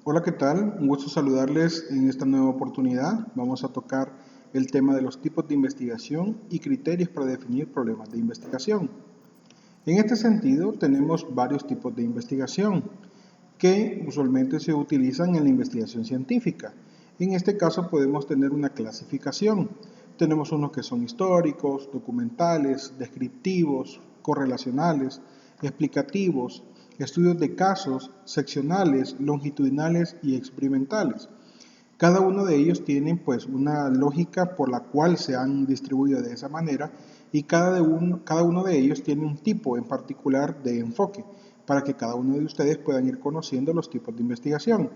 Hola, ¿qué tal? Un gusto saludarles en esta nueva oportunidad. Vamos a tocar el tema de los tipos de investigación y criterios para definir problemas de investigación. En este sentido, tenemos varios tipos de investigación que usualmente se utilizan en la investigación científica. En este caso podemos tener una clasificación. Tenemos unos que son históricos, documentales, descriptivos, correlacionales, explicativos, estudios de casos, seccionales, longitudinales y experimentales. Cada uno de ellos tiene pues una lógica por la cual se han distribuido de esa manera y cada uno de ellos tiene un tipo en particular de enfoque para que cada uno de ustedes puedan ir conociendo los tipos de investigación.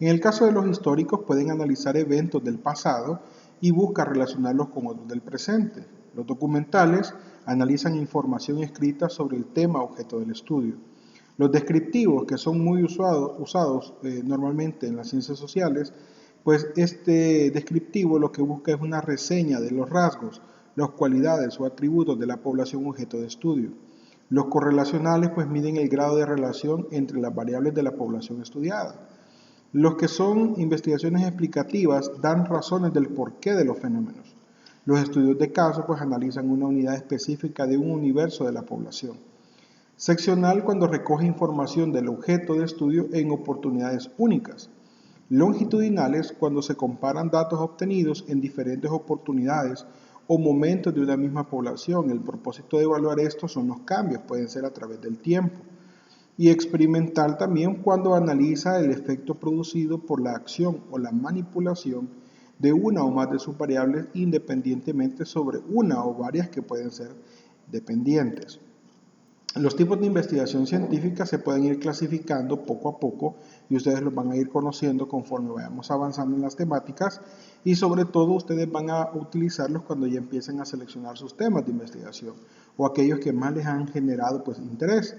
En el caso de los históricos pueden analizar eventos del pasado y buscar relacionarlos con otros del presente. Los documentales analizan información escrita sobre el tema objeto del estudio. Los descriptivos, que son muy usados normalmente en las ciencias sociales, pues este descriptivo lo que busca es una reseña de los rasgos, las cualidades o atributos de la población objeto de estudio. Los correlacionales pues miden el grado de relación entre las variables de la población estudiada. Los que son investigaciones explicativas dan razones del porqué de los fenómenos. Los estudios de caso pues analizan una unidad específica de un universo de la población. Seccional cuando recoge información del objeto de estudio en oportunidades únicas. Longitudinales cuando se comparan datos obtenidos en diferentes oportunidades o momentos de una misma población. El propósito de evaluar esto son los cambios, pueden ser a través del tiempo. Y experimental también cuando analiza el efecto producido por la acción o la manipulación de una o más de sus variables independientemente sobre una o varias que pueden ser dependientes. Los tipos de investigación científica se pueden ir clasificando poco a poco y ustedes los van a ir conociendo conforme vayamos avanzando en las temáticas y sobre todo ustedes van a utilizarlos cuando ya empiecen a seleccionar sus temas de investigación o aquellos que más les han generado pues interés.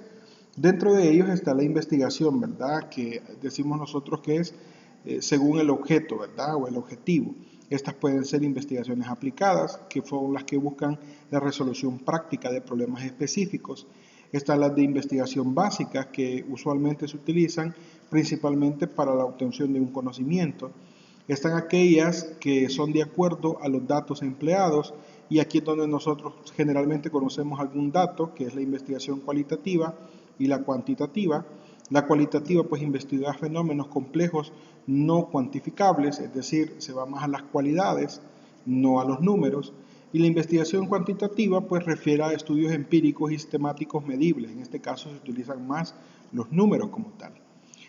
Dentro de ellos está la investigación, ¿verdad? Que decimos nosotros que es según el objeto, ¿verdad? O el objetivo. Estas pueden ser investigaciones aplicadas, que son las que buscan la resolución práctica de problemas específicos. Están las de investigación básica, que usualmente se utilizan principalmente para la obtención de un conocimiento. Están aquellas que son de acuerdo a los datos empleados y aquí es donde nosotros generalmente conocemos algún dato, que es la investigación cualitativa y la cuantitativa. La cualitativa pues investiga fenómenos complejos no cuantificables, es decir, se va más a las cualidades, no a los números. Y la investigación cuantitativa pues refiere a estudios empíricos y sistemáticos medibles. En este caso se utilizan más los números como tal.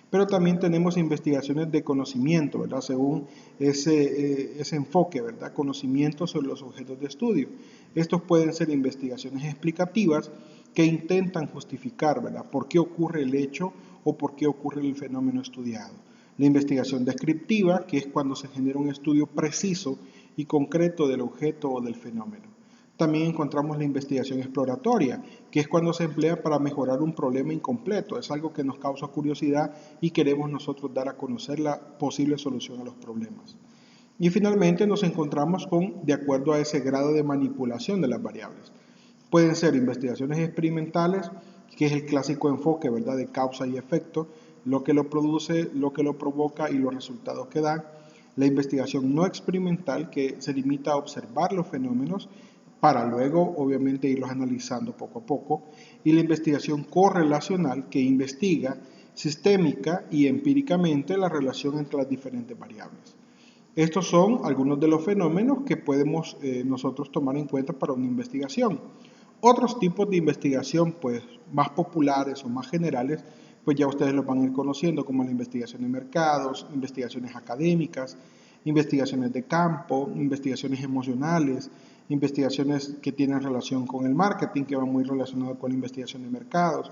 Pero también tenemos investigaciones de conocimiento, ¿verdad? Según ese enfoque, ¿verdad? Conocimiento sobre los objetos de estudio. Estos pueden ser investigaciones explicativas que intentan justificar, ¿verdad? ¿Por qué ocurre el hecho o por qué ocurre el fenómeno estudiado? La investigación descriptiva, que es cuando se genera un estudio preciso y concreto del objeto o del fenómeno. También encontramos la investigación exploratoria, que es cuando se emplea para mejorar un problema incompleto. Es algo que nos causa curiosidad y queremos nosotros dar a conocer la posible solución a los problemas. Y finalmente nos encontramos con, de acuerdo a ese grado de manipulación de las variables. Pueden ser investigaciones experimentales, que es el clásico enfoque, ¿verdad?, de causa y efecto, lo que lo produce, lo que lo provoca y los resultados que dan. La investigación no experimental, que se limita a observar los fenómenos para luego obviamente irlos analizando poco a poco, y la investigación correlacional, que investiga sistémica y empíricamente la relación entre las diferentes variables. Estos son algunos de los fenómenos que podemos nosotros tomar en cuenta para una investigación. Otros tipos de investigación pues más populares o más generales, pues ya ustedes los van a ir conociendo, como la investigación de mercados, investigaciones académicas, investigaciones de campo, investigaciones emocionales, investigaciones que tienen relación con el marketing, que van muy relacionadas con la investigación de mercados,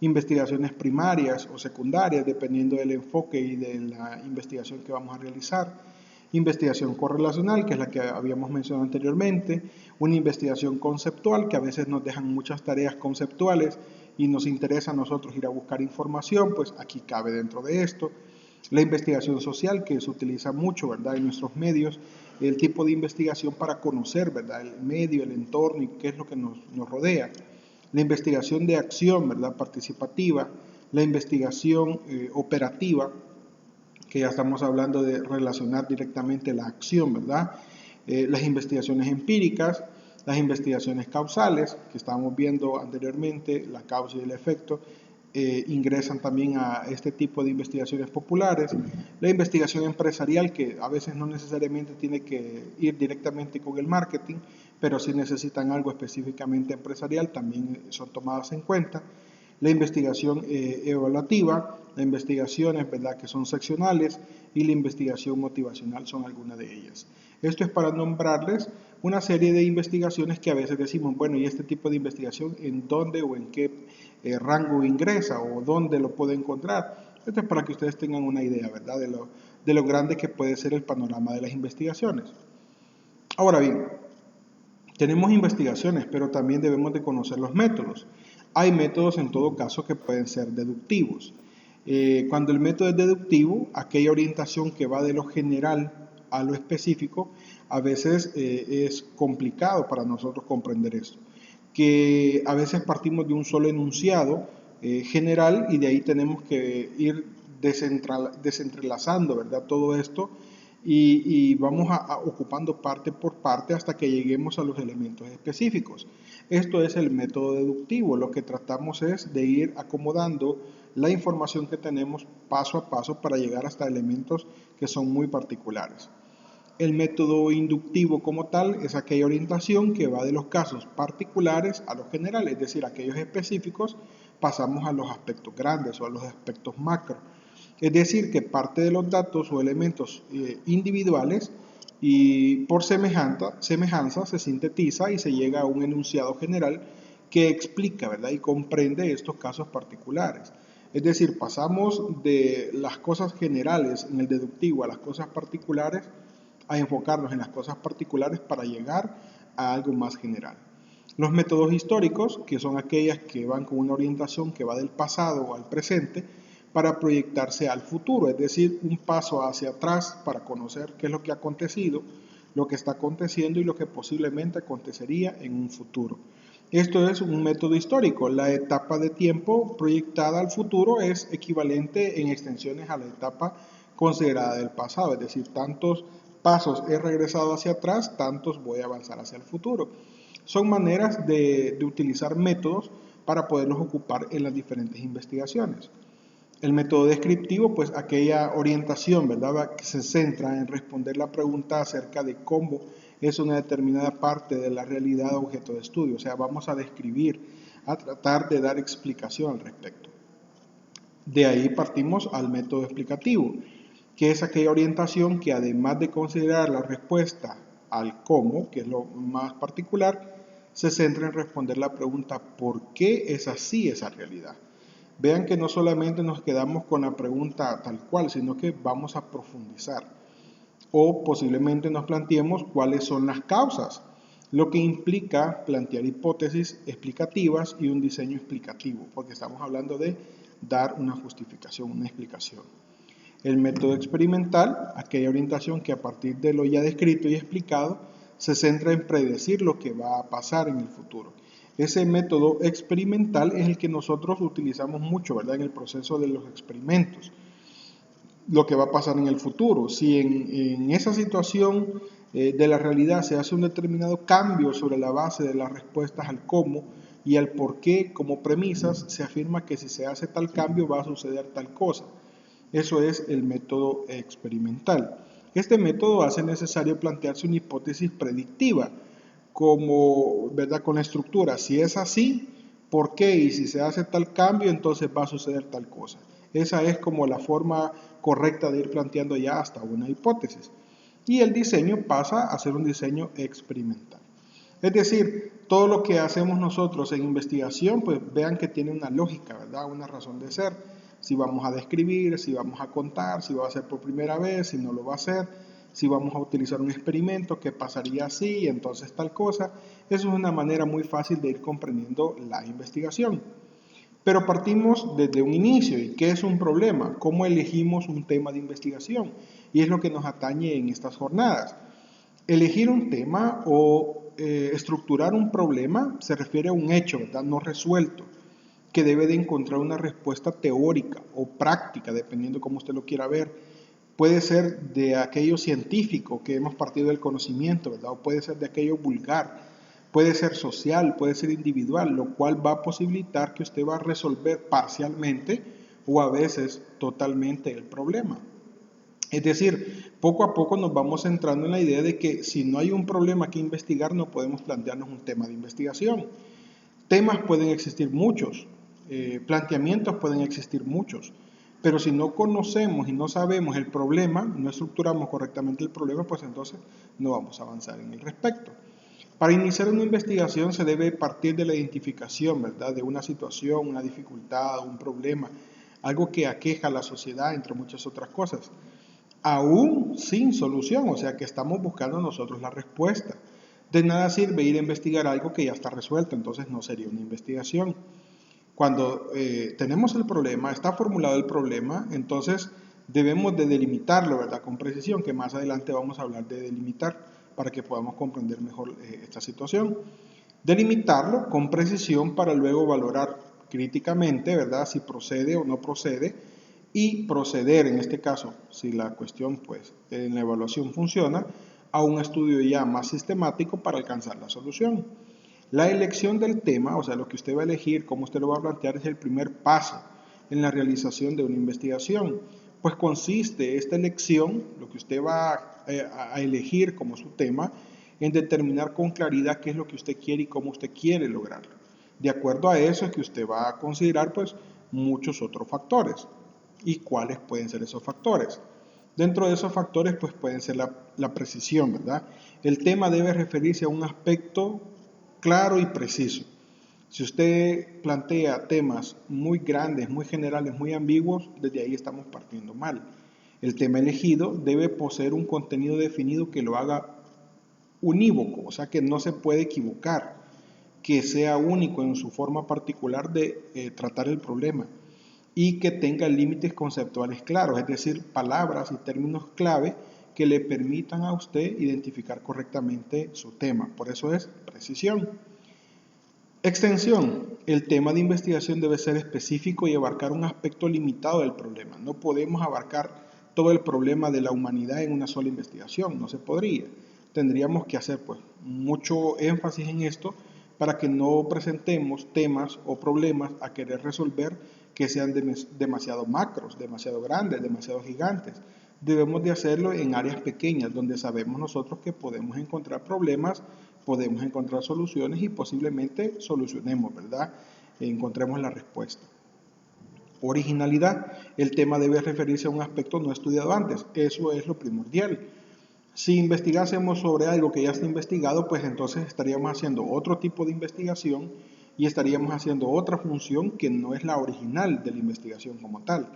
investigaciones primarias o secundarias, dependiendo del enfoque y de la investigación que vamos a realizar. Investigación correlacional, que es la que habíamos mencionado anteriormente, una investigación conceptual, que a veces nos dejan muchas tareas conceptuales y nos interesa a nosotros ir a buscar información, pues aquí cabe dentro de esto. La investigación social, que se utiliza mucho, ¿verdad?, en nuestros medios, el tipo de investigación para conocer, ¿verdad?, el medio, el entorno y qué es lo que nos rodea. La investigación de acción, ¿verdad?, participativa, la investigación operativa, que ya estamos hablando de relacionar directamente la acción, ¿verdad? Las investigaciones empíricas, las investigaciones causales, que estábamos viendo anteriormente, la causa y el efecto, ingresan también a este tipo de investigaciones populares. La investigación empresarial, que a veces no necesariamente tiene que ir directamente con el marketing, pero si necesitan algo específicamente empresarial, también son tomadas en cuenta. La investigación evaluativa, las investigaciones, ¿verdad?, que son seccionales, y la investigación motivacional son algunas de ellas. Esto es para nombrarles una serie de investigaciones que a veces decimos, bueno, ¿y este tipo de investigación en dónde o en qué rango ingresa o dónde lo puedo encontrar? Esto es para que ustedes tengan una idea, ¿verdad?, de lo grande que puede ser el panorama de las investigaciones. Ahora bien, tenemos investigaciones, pero también debemos de conocer los métodos. Hay métodos en todo caso que pueden ser deductivos. Cuando el método es deductivo, aquella orientación que va de lo general a lo específico, a veces es complicado para nosotros comprender esto. Que a veces partimos de un solo enunciado general y de ahí tenemos que ir desentrelazando, ¿verdad?, todo esto y vamos ocupando parte por parte hasta que lleguemos a los elementos específicos. Esto es el método deductivo. Lo que tratamos es de ir acomodando la información que tenemos paso a paso para llegar hasta elementos que son muy particulares. El método inductivo como tal es aquella orientación que va de los casos particulares a los generales, es decir, aquellos específicos pasamos a los aspectos grandes o a los aspectos macro. Es decir, que parte de los datos o elementos individuales y por semejanza se sintetiza y se llega a un enunciado general que explica, ¿verdad?, y comprende estos casos particulares. Es decir, pasamos de las cosas generales en el deductivo a las cosas particulares a enfocarnos en las cosas particulares para llegar a algo más general. Los métodos históricos, que son aquellas que van con una orientación que va del pasado al presente, para proyectarse al futuro, es decir, un paso hacia atrás para conocer qué es lo que ha acontecido, lo que está aconteciendo y lo que posiblemente acontecería en un futuro. Esto es un método histórico. La etapa de tiempo proyectada al futuro es equivalente en extensiones a la etapa considerada del pasado, es decir, tantos pasos he regresado hacia atrás, tantos voy a avanzar hacia el futuro. Son maneras de utilizar métodos para poderlos ocupar en las diferentes investigaciones. El método descriptivo, pues aquella orientación, ¿verdad?, que se centra en responder la pregunta acerca de cómo es una determinada parte de la realidad objeto de estudio. O sea, vamos a describir, a tratar de dar explicación al respecto. De ahí partimos al método explicativo, que es aquella orientación que además de considerar la respuesta al cómo, que es lo más particular, se centra en responder la pregunta ¿por qué es así esa realidad? Vean que no solamente nos quedamos con la pregunta tal cual, sino que vamos a profundizar. O posiblemente nos planteemos cuáles son las causas, lo que implica plantear hipótesis explicativas y un diseño explicativo, porque estamos hablando de dar una justificación, una explicación. El método experimental, aquella orientación que a partir de lo ya descrito y explicado, se centra en predecir lo que va a pasar en el futuro. Ese método experimental es el que nosotros utilizamos mucho, ¿verdad?, en el proceso de los experimentos. Lo que va a pasar en el futuro. Si en esa situación de la realidad se hace un determinado cambio sobre la base de las respuestas al cómo y al por qué como premisas, se afirma que si se hace tal cambio va a suceder tal cosa. Eso es el método experimental. Este método hace necesario plantearse una hipótesis predictiva, como, ¿verdad?, con la estructura. Si es así, ¿por qué? Y si se hace tal cambio, entonces va a suceder tal cosa. Esa es como la forma correcta de ir planteando ya hasta una hipótesis. Y el diseño pasa a ser un diseño experimental. Es decir, todo lo que hacemos nosotros en investigación, pues vean que tiene una lógica, ¿verdad?, una razón de ser. Si vamos a describir, si vamos a contar, si va a ser por primera vez, si no lo va a hacer, si vamos a utilizar un experimento, qué pasaría si, entonces tal cosa. Eso es una manera muy fácil de ir comprendiendo la investigación. Pero partimos desde un inicio. ¿Y qué es un problema? ¿Cómo elegimos un tema de investigación? Y es lo que nos atañe en estas jornadas. Elegir un tema o estructurar un problema se refiere a un hecho, ¿verdad?, no resuelto, que debe de encontrar una respuesta teórica o práctica, dependiendo cómo usted lo quiera ver, puede ser de aquello científico que hemos partido del conocimiento, ¿verdad? O puede ser de aquello vulgar, puede ser social, puede ser individual, lo cual va a posibilitar que usted va a resolver parcialmente o a veces totalmente el problema. Es decir, poco a poco nos vamos centrando en la idea de que si no hay un problema que investigar, no podemos plantearnos un tema de investigación. Temas pueden existir muchos, planteamientos pueden existir muchos, pero si no conocemos y no sabemos el problema, no estructuramos correctamente el problema, pues entonces no vamos a avanzar en el respecto. Para iniciar una investigación se debe partir de la identificación, ¿verdad?, de una situación, una dificultad, un problema, algo que aqueja a la sociedad, entre muchas otras cosas, aún sin solución, o sea que estamos buscando nosotros la respuesta. De nada sirve ir a investigar algo que ya está resuelto, entonces no sería una investigación. Cuando tenemos el problema, está formulado el problema, entonces debemos de delimitarlo, ¿verdad?, con precisión, que más adelante vamos a hablar de delimitar para que podamos comprender mejor esta situación. Delimitarlo con precisión para luego valorar críticamente, ¿verdad?, si procede o no procede, y proceder, en este caso, si la cuestión pues en la evaluación funciona, a un estudio ya más sistemático para alcanzar la solución. La elección del tema, o sea, lo que usted va a elegir, cómo usted lo va a plantear, es el primer paso en la realización de una investigación, pues consiste esta elección, lo que usted va a elegir como su tema, en determinar con claridad qué es lo que usted quiere y cómo usted quiere lograrlo. De acuerdo a eso es que usted va a considerar pues muchos otros factores. ¿Y cuáles pueden ser esos factores? Dentro de esos factores pues pueden ser la precisión, ¿verdad? El tema debe referirse a un aspecto claro y preciso. Si usted plantea temas muy grandes, muy generales, muy ambiguos, desde ahí estamos partiendo mal. El tema elegido debe poseer un contenido definido que lo haga unívoco, o sea que no se puede equivocar, que sea único en su forma particular de tratar el problema y que tenga límites conceptuales claros, es decir, palabras y términos clave que le permitan a usted identificar correctamente su tema. Por eso es precisión. Extensión. El tema de investigación debe ser específico y abarcar un aspecto limitado del problema. No podemos abarcar todo el problema de la humanidad en una sola investigación, no se podría. Tendríamos que hacer pues mucho énfasis en esto para que no presentemos temas o problemas a querer resolver que sean demasiado macros, demasiado grandes, demasiado gigantes. Debemos de hacerlo en áreas pequeñas donde sabemos nosotros que podemos encontrar problemas, podemos encontrar soluciones y posiblemente solucionemos, ¿verdad? Encontremos la respuesta. Originalidad. El tema debe referirse a un aspecto no estudiado antes. Eso es lo primordial. Si investigásemos sobre algo que ya está investigado, pues entonces estaríamos haciendo otro tipo de investigación y estaríamos haciendo otra función que no es la original de la investigación como tal.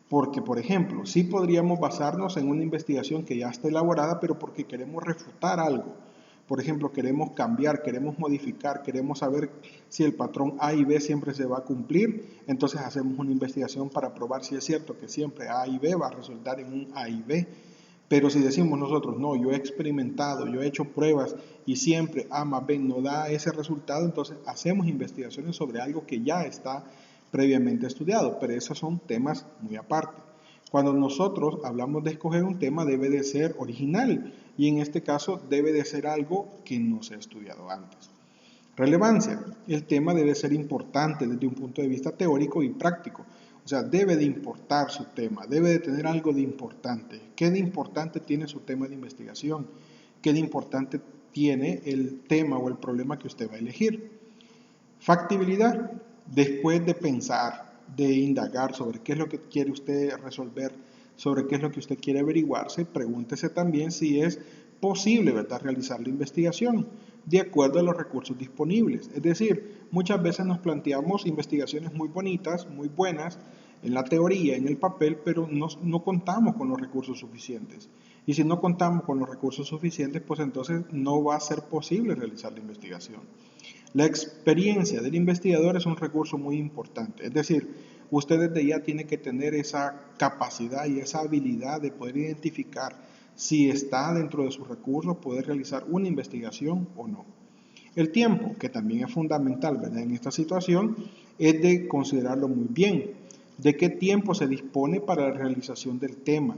Porque, por ejemplo, sí podríamos basarnos en una investigación que ya está elaborada, pero porque queremos refutar algo. Por ejemplo, queremos cambiar, queremos modificar, queremos saber si el patrón A y B siempre se va a cumplir, entonces hacemos una investigación para probar si es cierto que siempre A y B va a resultar en un A y B. Pero si decimos nosotros, no, yo he experimentado, yo he hecho pruebas y siempre A más B no da ese resultado, entonces hacemos investigaciones sobre algo que ya está previamente estudiado, pero esos son temas muy aparte. Cuando nosotros hablamos de escoger un tema debe de ser original y en este caso debe de ser algo que no se ha estudiado antes. Relevancia. El tema debe ser importante desde un punto de vista teórico y práctico. O sea, debe de importar su tema, debe de tener algo de importante. ¿Qué de importante tiene su tema de investigación? ¿Qué de importante tiene el tema o el problema que usted va a elegir? Factibilidad. Después de pensar, de indagar sobre qué es lo que quiere usted resolver, sobre qué es lo que usted quiere averiguarse, pregúntese también si es posible, ¿verdad?, realizar la investigación de acuerdo a los recursos disponibles. Es decir, muchas veces nos planteamos investigaciones muy bonitas, muy buenas, en la teoría, en el papel, pero no contamos con los recursos suficientes. Y si no contamos con los recursos suficientes, pues entonces no va a ser posible realizar la investigación. La experiencia del investigador es un recurso muy importante, es decir, usted desde ya tiene que tener esa capacidad y esa habilidad de poder identificar si está dentro de sus recursos, poder realizar una investigación o no. El tiempo, que también es fundamental, ¿verdad?, en esta situación, es de considerarlo muy bien. ¿De qué tiempo se dispone para la realización del tema?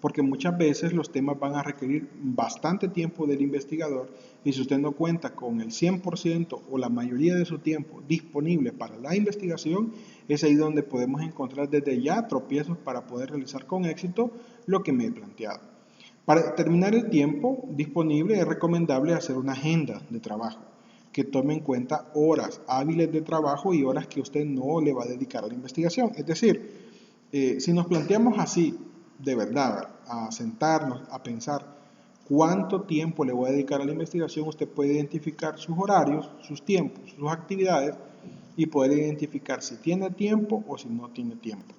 porque muchas veces los temas van a requerir bastante tiempo del investigador y si usted no cuenta con el 100% o la mayoría de su tiempo disponible para la investigación, es ahí donde podemos encontrar desde ya tropiezos para poder realizar con éxito lo que me he planteado. Para determinar el tiempo disponible es recomendable hacer una agenda de trabajo que tome en cuenta horas hábiles de trabajo y horas que usted no le va a dedicar a la investigación. Es decir, si nos planteamos así, de verdad, a sentarnos, a pensar cuánto tiempo le voy a dedicar a la investigación, usted puede identificar sus horarios, sus tiempos, sus actividades y poder identificar si tiene tiempo o si no tiene tiempo.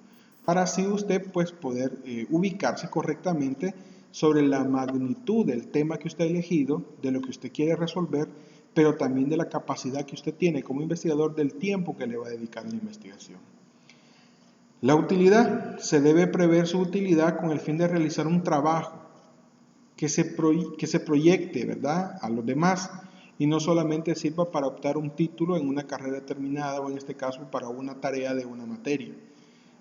Para así usted pues poder ubicarse correctamente sobre la magnitud del tema que usted ha elegido, de lo que usted quiere resolver, pero también de la capacidad que usted tiene como investigador del tiempo que le va a dedicar a la investigación. La utilidad. Se debe prever su utilidad con el fin de realizar un trabajo que se proyecte, ¿verdad?, a los demás y no solamente sirva para optar un título en una carrera determinada o en este caso para una tarea de una materia.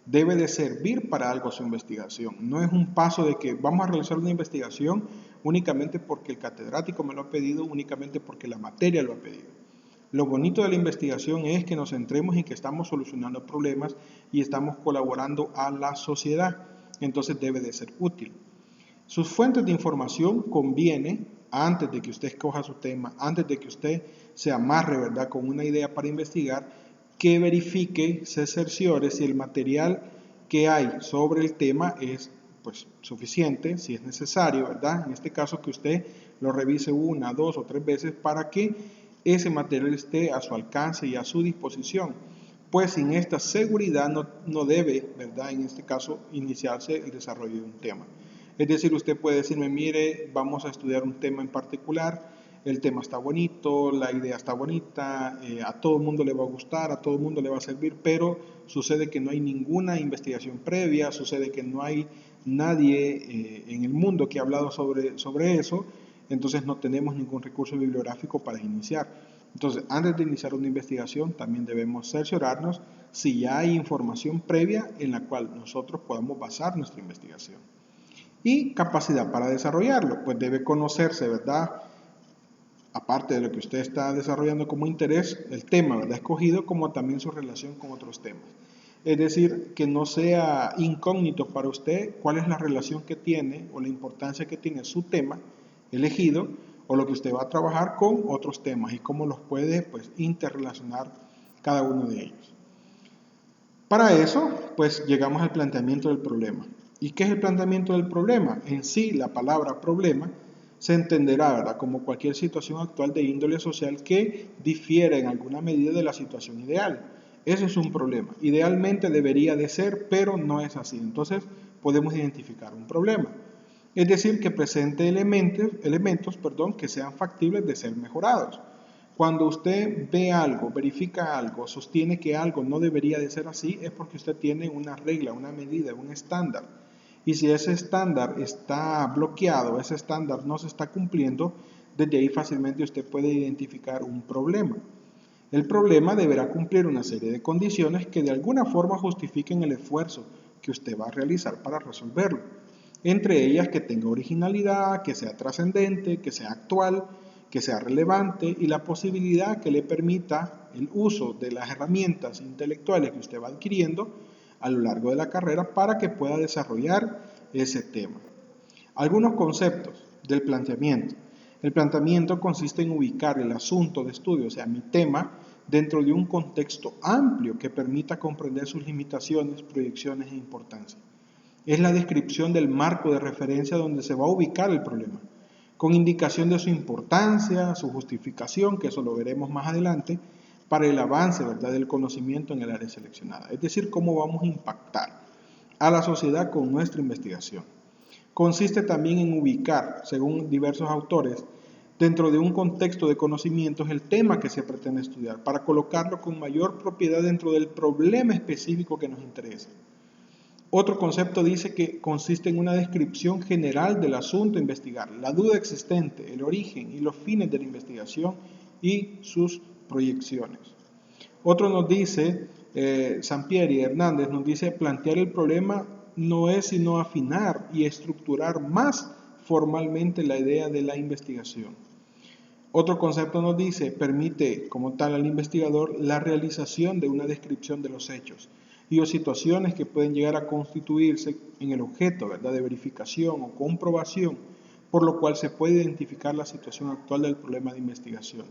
Debe de servir para algo su investigación. No es un paso de que vamos a realizar una investigación únicamente porque el catedrático me lo ha pedido, únicamente porque la materia lo ha pedido. Lo bonito de la investigación es que nos centremos en que estamos solucionando problemas y estamos colaborando a la sociedad. Entonces debe de ser útil. Sus fuentes de información conviene, antes de que usted escoja su tema, antes de que usted se amarre, ¿verdad?, con una idea para investigar, que verifique, se cerciore si el material que hay sobre el tema es pues suficiente, si es necesario, ¿verdad? En este caso que usted lo revise 1, 2 o 3 veces para que ese material esté a su alcance y a su disposición. Pues sin esta seguridad no debe, ¿verdad?, en este caso iniciarse el desarrollo de un tema. Es decir, usted puede decirme, mire, vamos a estudiar un tema en particular, el tema está bonito, la idea está bonita, a todo el mundo le va a gustar, a todo el mundo le va a servir, pero sucede que no hay ninguna investigación previa, sucede que no hay nadie en el mundo que ha hablado sobre eso, entonces no tenemos ningún recurso bibliográfico para iniciar. Entonces, antes de iniciar una investigación, también debemos cerciorarnos si ya hay información previa en la cual nosotros podamos basar nuestra investigación. Y capacidad para desarrollarlo, pues debe conocerse, ¿verdad?, aparte de lo que usted está desarrollando como interés, el tema, ¿verdad?, escogido, como también su relación con otros temas. Es decir, que no sea incógnito para usted cuál es la relación que tiene o la importancia que tiene su tema elegido o lo que usted va a trabajar con otros temas y cómo los puede pues interrelacionar cada uno de ellos. Para eso, pues llegamos al planteamiento del problema. ¿Y qué es el planteamiento del problema? En sí, la palabra problema se entenderá, ¿verdad?, como cualquier situación actual de índole social que difiere en alguna medida de la situación ideal. Eso es un problema. Idealmente debería de ser, pero no es así. Entonces, podemos identificar un problema. Es decir, que presente elementos que sean factibles de ser mejorados. Cuando usted ve algo, verifica algo, sostiene que algo no debería de ser así, es porque usted tiene una regla, una medida, un estándar. Y si ese estándar está bloqueado, ese estándar no se está cumpliendo, desde ahí fácilmente usted puede identificar un problema. El problema deberá cumplir una serie de condiciones que de alguna forma justifiquen el esfuerzo que usted va a realizar para resolverlo. Entre ellas que tenga originalidad, que sea trascendente, que sea actual, que sea relevante y la posibilidad que le permita el uso de las herramientas intelectuales que usted va adquiriendo a lo largo de la carrera para que pueda desarrollar ese tema. Algunos conceptos del planteamiento. El planteamiento consiste en ubicar el asunto de estudio, o sea, mi tema, dentro de un contexto amplio que permita comprender sus limitaciones, proyecciones e importancia. Es la descripción del marco de referencia donde se va a ubicar el problema, con indicación de su importancia, su justificación, que eso lo veremos más adelante, para el avance, ¿verdad?, del conocimiento en el área seleccionada. Es decir, cómo vamos a impactar a la sociedad con nuestra investigación. Consiste también en ubicar, según diversos autores, dentro de un contexto de conocimientos el tema que se pretende estudiar, para colocarlo con mayor propiedad dentro del problema específico que nos interesa. Otro concepto dice que consiste en una descripción general del asunto a investigar, la duda existente, el origen y los fines de la investigación y sus proyecciones. Otro nos dice, Sampieri Hernández nos dice plantear el problema no es sino afinar y estructurar más formalmente la idea de la investigación. Otro concepto nos dice, permite como tal al investigador la realización de una descripción de los hechos y o situaciones que pueden llegar a constituirse en el objeto, ¿verdad?, de verificación o comprobación, por lo cual se puede identificar la situación actual del problema de investigación.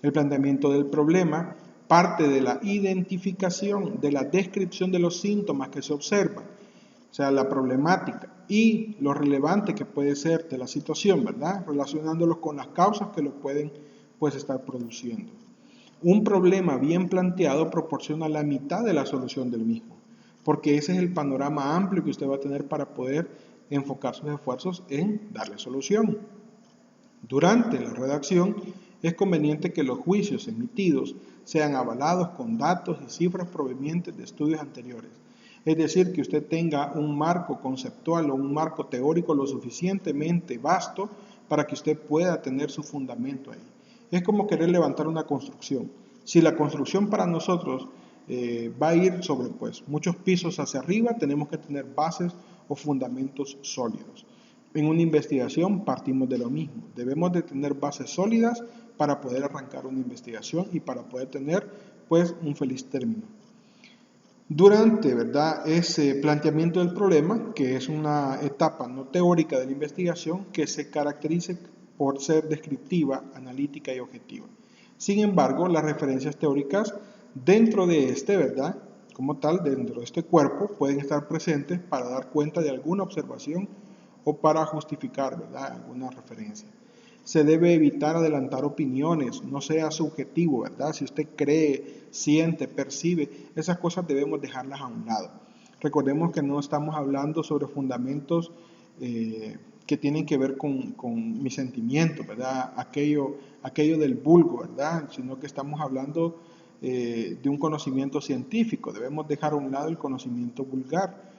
El planteamiento del problema parte de la identificación, de la descripción de los síntomas que se observan, o sea, la problemática y lo relevante que puede ser de la situación, ¿verdad?, relacionándolos con las causas que lo pueden, pues, estar produciendo. Un problema bien planteado proporciona la mitad de la solución del mismo, porque ese es el panorama amplio que usted va a tener para poder enfocar sus esfuerzos en darle solución. Durante la redacción es conveniente que los juicios emitidos sean avalados con datos y cifras provenientes de estudios anteriores. Es decir, que usted tenga un marco conceptual o un marco teórico lo suficientemente vasto para que usted pueda tener su fundamento ahí. Es como querer levantar una construcción. Si la construcción para nosotros va a ir sobre muchos pisos hacia arriba, tenemos que tener bases o fundamentos sólidos. En una investigación partimos de lo mismo. Debemos de tener bases sólidas para poder arrancar una investigación y para poder tener un feliz término. Durante, ¿verdad?, ese planteamiento del problema, que es una etapa no teórica de la investigación que se caracteriza por ser descriptiva, analítica y objetiva. Sin embargo, las referencias teóricas dentro de ¿verdad?, como tal, dentro de este cuerpo, pueden estar presentes para dar cuenta de alguna observación o para justificar, ¿verdad?, alguna referencia. Se debe evitar adelantar opiniones, no sea subjetivo, ¿verdad? Si usted cree, siente, percibe, esas cosas debemos dejarlas a un lado. Recordemos que no estamos hablando sobre fundamentos que tienen que ver con mis sentimientos, ¿verdad? Aquello del vulgo, ¿verdad? Sino que estamos hablando de un conocimiento científico. Debemos dejar a un lado el conocimiento vulgar.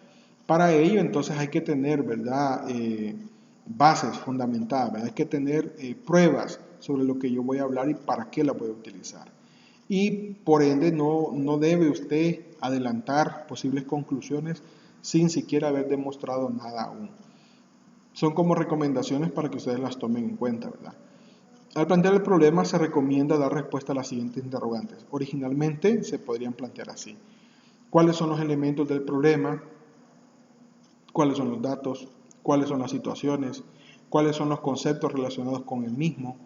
Para ello, entonces, hay que tener, ¿verdad?, bases fundamentadas, ¿verdad? Hay que tener pruebas sobre lo que yo voy a hablar y para qué la voy a utilizar. Y por ende no debe usted adelantar posibles conclusiones sin siquiera haber demostrado nada aún. Son como recomendaciones para que ustedes las tomen en cuenta, ¿verdad? Al plantear el problema se recomienda dar respuesta a las siguientes interrogantes. Originalmente se podrían plantear así. ¿Cuáles son los elementos del problema? ¿Cuáles son los datos? ¿Cuáles son las situaciones? ¿Cuáles son los conceptos relacionados con el mismo?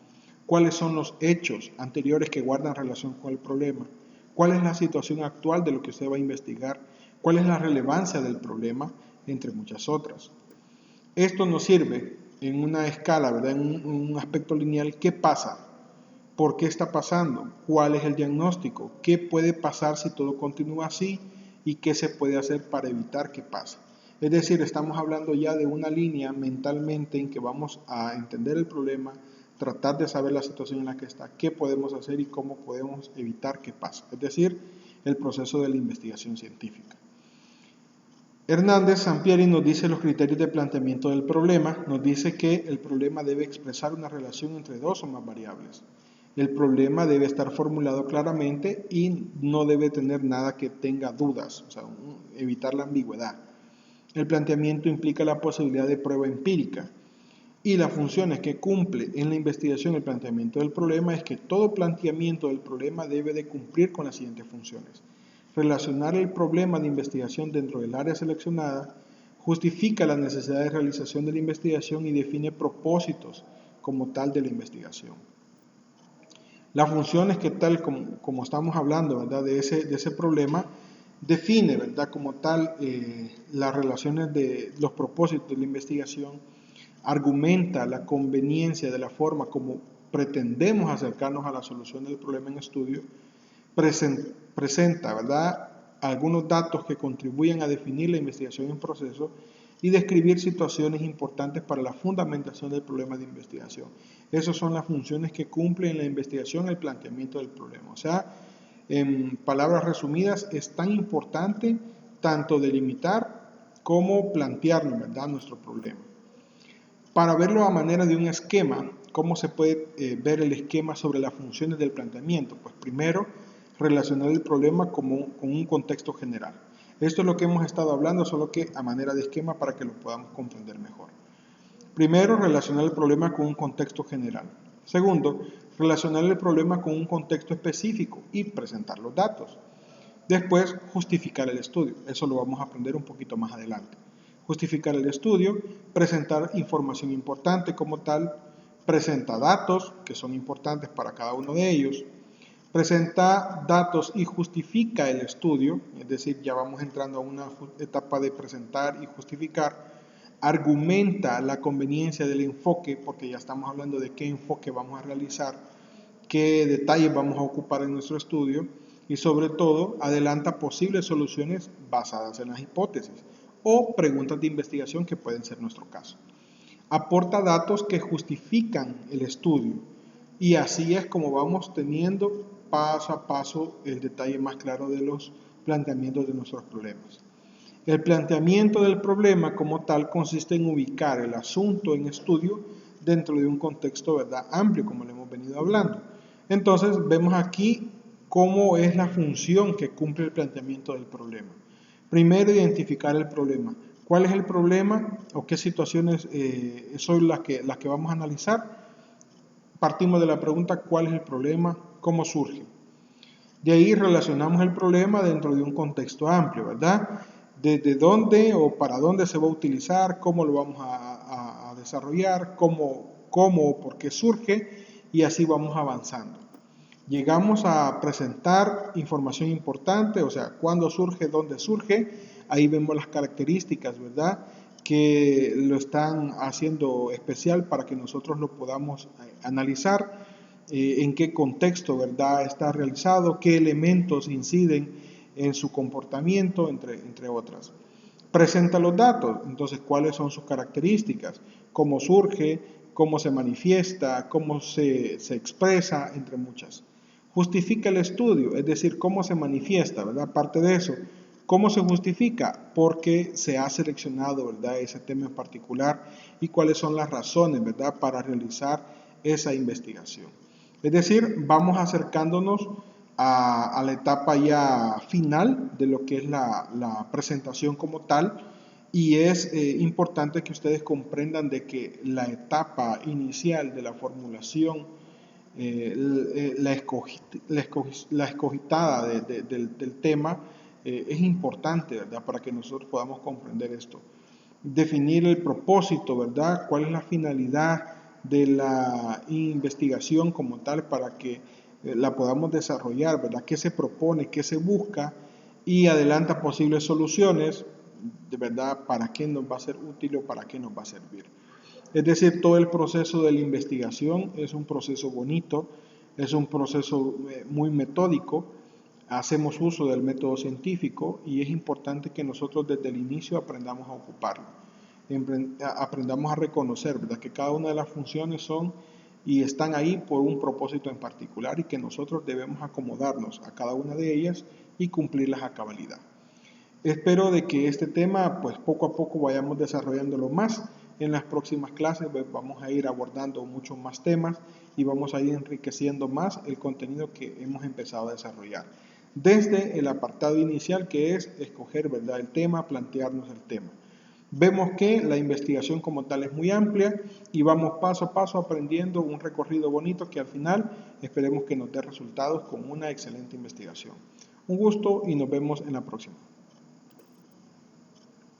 ¿Cuáles son los hechos anteriores que guardan relación con el problema? ¿Cuál es la situación actual de lo que usted va a investigar? ¿Cuál es la relevancia del problema? Entre muchas otras. Esto nos sirve en una escala, ¿verdad?, en un aspecto lineal. ¿Qué pasa? ¿Por qué está pasando? ¿Cuál es el diagnóstico? ¿Qué puede pasar si todo continúa así? ¿Y qué se puede hacer para evitar que pase? Es decir, estamos hablando ya de una línea mentalmente en que vamos a entender el problema, tratar de saber la situación en la que está, qué podemos hacer y cómo podemos evitar que pase. Es decir, el proceso de la investigación científica. Hernández Sampieri nos dice los criterios de planteamiento del problema. Nos dice que el problema debe expresar una relación entre dos o más variables. El problema debe estar formulado claramente y no debe tener nada que tenga dudas, o sea, evitar la ambigüedad. El planteamiento implica la posibilidad de prueba empírica y las funciones que cumple en la investigación el planteamiento del problema es que todo planteamiento del problema debe de cumplir con las siguientes funciones. Relacionar el problema de investigación dentro del área seleccionada, justifica la necesidad de realización de la investigación y define propósitos como tal de la investigación. Las funciones que tal como estamos hablando, ¿verdad?, de ese problema, define, ¿verdad?, como tal las relaciones de los propósitos de la investigación, argumenta la conveniencia de la forma como pretendemos acercarnos a la solución del problema en estudio, presenta, ¿verdad?, algunos datos que contribuyen a definir la investigación en proceso y describir situaciones importantes para la fundamentación del problema de investigación. Esas son las funciones que cumple en la investigación el planteamiento del problema. O sea, en palabras resumidas, es tan importante tanto delimitar como plantearnos, ¿verdad?, nuestro problema. Para verlo a manera de un esquema, ¿cómo se puede ver el esquema sobre las funciones del planteamiento? Pues primero, relacionar el problema con un contexto general. Esto es lo que hemos estado hablando, solo que a manera de esquema para que lo podamos comprender mejor. Primero, relacionar el problema con un contexto general. Segundo, relacionar el problema con un contexto específico y presentar los datos. Después, justificar el estudio. Eso lo vamos a aprender un poquito más adelante. Justificar el estudio, presentar información importante como tal, presenta datos que son importantes para cada uno de ellos, presenta datos y justifica el estudio, es decir, ya vamos entrando a una etapa de presentar y justificar, argumenta la conveniencia del enfoque, porque ya estamos hablando de qué enfoque vamos a realizar, qué detalles vamos a ocupar en nuestro estudio, y sobre todo adelanta posibles soluciones basadas en las hipótesis o preguntas de investigación que pueden ser nuestro caso. Aporta datos que justifican el estudio y así es como vamos teniendo paso a paso el detalle más claro de los planteamientos de nuestros problemas. El planteamiento del problema como tal consiste en ubicar el asunto en estudio dentro de un contexto, ¿verdad?, amplio, como le hemos venido hablando. Entonces vemos aquí cómo es la función que cumple el planteamiento del problema. Primero, identificar el problema. ¿Cuál es el problema o qué situaciones son las que vamos a analizar? Partimos de la pregunta ¿cuál es el problema? ¿Cómo surge? De ahí relacionamos el problema dentro de un contexto amplio, ¿verdad? Desde dónde o para dónde se va a utilizar, cómo lo vamos a desarrollar, cómo o por qué surge, y así vamos avanzando. Llegamos a presentar información importante, o sea, cuándo surge, dónde surge, ahí vemos las características, ¿verdad?, que lo están haciendo especial para que nosotros lo podamos analizar, en qué contexto, ¿verdad?, está realizado, qué elementos inciden en su comportamiento, entre otras. Presenta los datos, entonces, cuáles son sus características, cómo surge, cómo se manifiesta, cómo se expresa, entre muchas. Justifica el estudio, es decir, cómo se manifiesta, ¿verdad? Aparte de eso, ¿cómo se justifica? Porque se ha seleccionado, ¿verdad?, ese tema en particular y cuáles son las razones, ¿verdad?, para realizar esa investigación. Es decir, vamos acercándonos a la etapa ya final de lo que es la presentación como tal, y es importante que ustedes comprendan de que la etapa inicial de la formulación, la escogitada del tema, es importante, ¿verdad?, para que nosotros podamos comprender esto. Definir el propósito, ¿verdad?, cuál es la finalidad de la investigación como tal para que la podamos desarrollar, ¿verdad?, qué se propone, qué se busca, y adelanta posibles soluciones, de verdad, para qué nos va a ser útil o para qué nos va a servir. Es decir, todo el proceso de la investigación es un proceso bonito, es un proceso muy metódico, hacemos uso del método científico y es importante que nosotros desde el inicio aprendamos a ocuparlo, aprendamos a reconocer, ¿verdad?, que cada una de las funciones son y están ahí por un propósito en particular y que nosotros debemos acomodarnos a cada una de ellas y cumplirlas a cabalidad. Espero de que este tema, pues poco a poco vayamos desarrollándolo más. En las próximas clases pues, vamos a ir abordando muchos más temas y vamos a ir enriqueciendo más el contenido que hemos empezado a desarrollar. Desde el apartado inicial, que es escoger, ¿verdad?, el tema, plantearnos el tema. Vemos que la investigación como tal es muy amplia y vamos paso a paso aprendiendo un recorrido bonito que al final esperemos que nos dé resultados con una excelente investigación. Un gusto y nos vemos en la próxima.